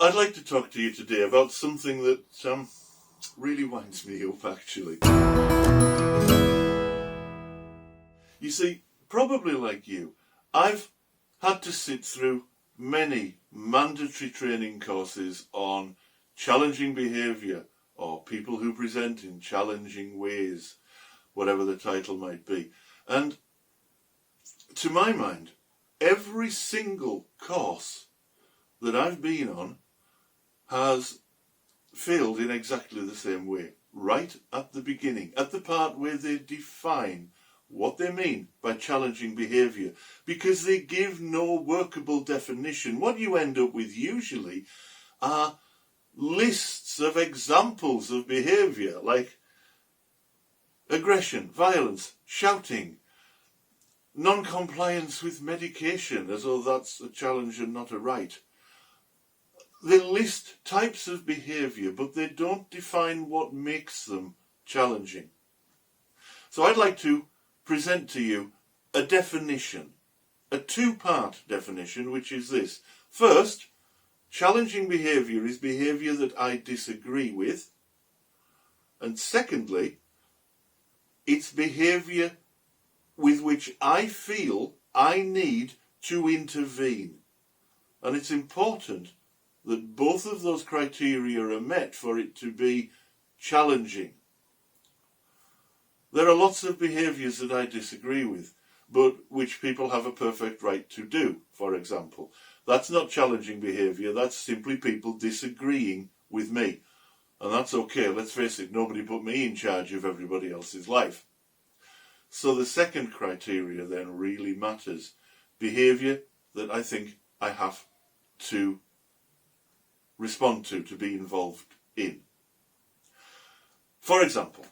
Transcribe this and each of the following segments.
I'd like to talk to you today about something that really winds me up, actually. You see, probably like you, I've had to sit through many mandatory training courses on challenging behaviour or people who present in challenging ways, whatever the title might be. And to my mind, every single course that I've been on has failed in exactly the same way, right at the beginning, at the part where they define what they mean by challenging behaviour, because they give no workable definition. What you end up with usually are lists of examples of behaviour, like aggression, violence, shouting, non-compliance with medication, as though that's a challenge and not a right. They list types of behaviour, but they don't define what makes them challenging. So I'd like to present to you a definition, a two-part definition, which is this. First, challenging behaviour is behaviour that I disagree with. And secondly, it's behaviour with which I feel I need to intervene. And it's important that both of those criteria are met for it to be challenging. There are lots of behaviours that I disagree with, but which people have a perfect right to do, for example. That's not challenging behaviour, that's simply people disagreeing with me. And that's okay, let's face it, nobody put me in charge of everybody else's life. So the second criteria then really matters. Behaviour that I think I have to respond to be involved in. For example,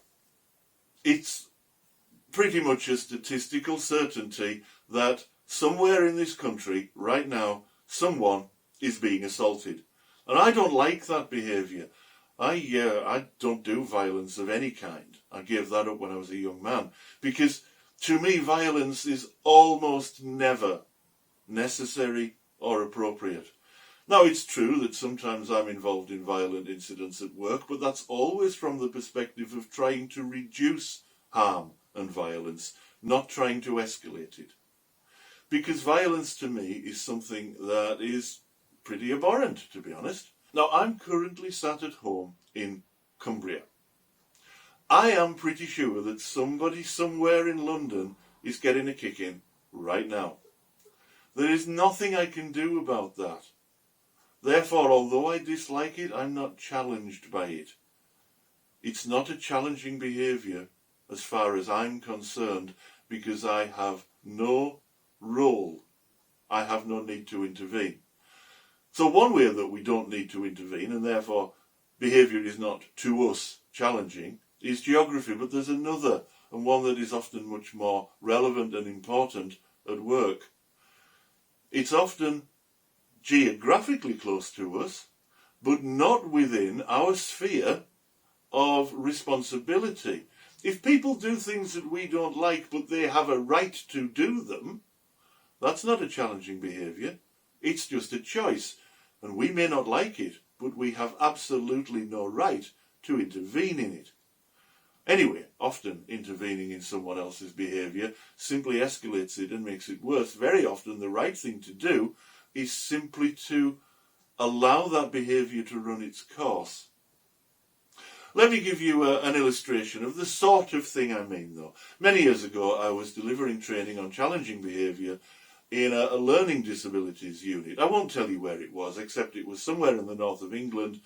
it's pretty much a statistical certainty that somewhere in this country right now someone is being assaulted. And I don't like that behaviour. I don't do violence of any kind. I gave that up when I was a young man, because to me violence is almost never necessary or appropriate. Now, it's true that sometimes I'm involved in violent incidents at work, but that's always from the perspective of trying to reduce harm and violence, not trying to escalate it. Because violence to me is something that is pretty abhorrent, to be honest. Now, I'm currently sat at home in Cumbria. I am pretty sure that somebody somewhere in London is getting a kick in right now. There is nothing I can do about that. Therefore, although I dislike it, I'm not challenged by it. It's not a challenging behaviour as far as I'm concerned, because I have no role. I have no need to intervene. So one way that we don't need to intervene, and therefore behaviour is not to us challenging, is geography. But there's another, and one that is often much more relevant and important at work. It's often geographically close to us, but not within our sphere of responsibility. If people do things that we don't like, but they have a right to do them, that's not a challenging behaviour. It's just a choice. And we may not like it, but we have absolutely no right to intervene in it. Anyway, often intervening in someone else's behaviour simply escalates it and makes it worse. Very often the right thing to do is simply to allow that behaviour to run its course. Let me give you an illustration of the sort of thing I mean, though. Many years ago, I was delivering training on challenging behaviour in a learning disabilities unit. I won't tell you where it was, except it was somewhere in the north of England,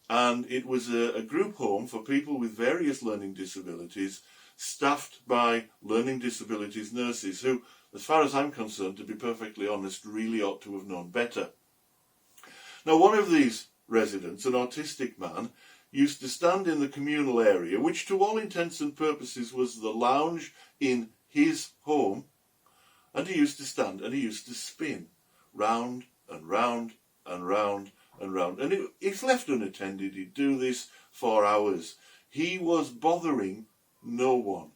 and it was a group home for people with various learning disabilities, staffed by learning disabilities nurses who, as far as I'm concerned, to be perfectly honest, really ought to have known better. Now, one of these residents, an autistic man, used to stand in the communal area, which to all intents and purposes was the lounge in his home, and he used to stand and he used to spin round and round and round and round. And if left unattended, he'd do this for hours. He was bothering no one.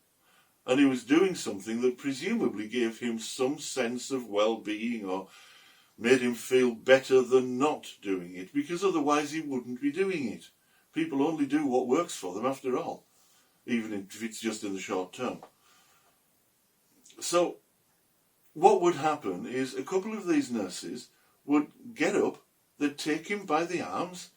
And he was doing something that presumably gave him some sense of well-being, or made him feel better than not doing it, because otherwise he wouldn't be doing it. People only do what works for them after all, even if it's just in the short term. So what would happen is a couple of these nurses would get up, they'd take him by the arms,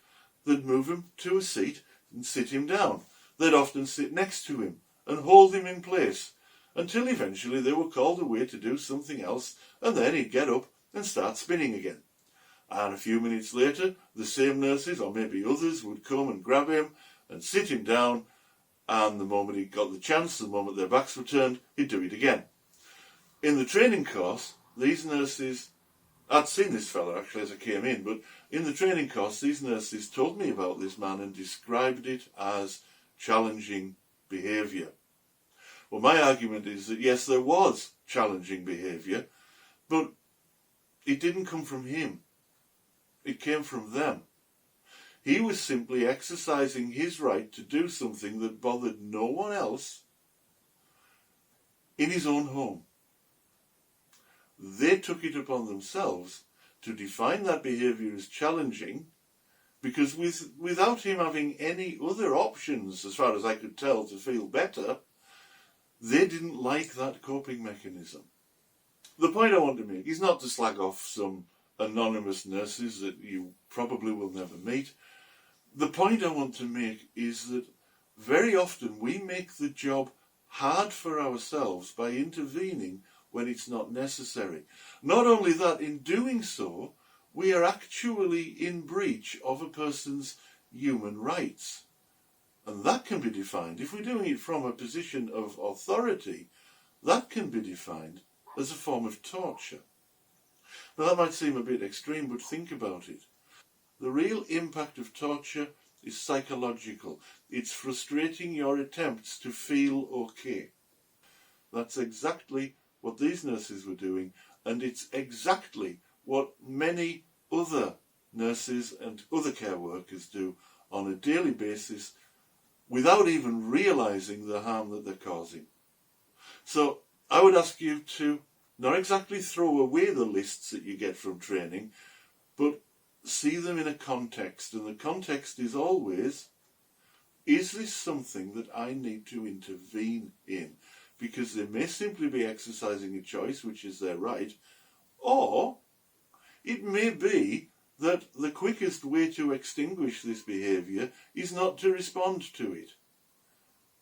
they'd move him to a seat and sit him down. They'd often sit next to him and hold him in place until eventually they were called away to do something else, and then he'd get up and start spinning again. And a few minutes later, the same nurses, or maybe others, would come and grab him and sit him down, and the moment he got the chance, the moment their backs were turned, he'd do it again. In the training course, these nurses, I'd seen this fella actually as I came in, but in the training course, these nurses told me about this man and described it as challenging behaviour. Well, my argument is that yes, there was challenging behaviour, but it didn't come from him. It came from them. He was simply exercising his right to do something that bothered no one else in his own home. They took it upon themselves to define that behaviour as challenging, because without him having any other options, as far as I could tell, to feel better, they didn't like that coping mechanism. The point I want to make is not to slag off some anonymous nurses that you probably will never meet. The point I want to make is that very often we make the job hard for ourselves by intervening when it's not necessary. Not only that, in doing so, we are actually in breach of a person's human rights. And that can be defined, if we're doing it from a position of authority, that can be defined as a form of torture. Now that might seem a bit extreme, but think about it. The real impact of torture is psychological. It's frustrating your attempts to feel okay. That's exactly what these nurses were doing, and it's exactly what many other nurses and other care workers do on a daily basis without even realising the harm that they're causing. So I would ask you to not exactly throw away the lists that you get from training, but see them in a context, and the context is always, is this something that I need to intervene in? Because they may simply be exercising a choice, which is their right, or it may be that the quickest way to extinguish this behaviour is not to respond to it.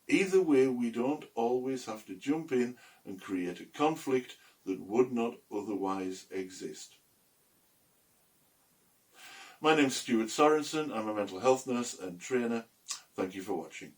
Either way, we don't always have to jump in and create a conflict that would not otherwise exist. My name's Stuart Sorensen. I'm a mental health nurse and trainer. Thank you for watching.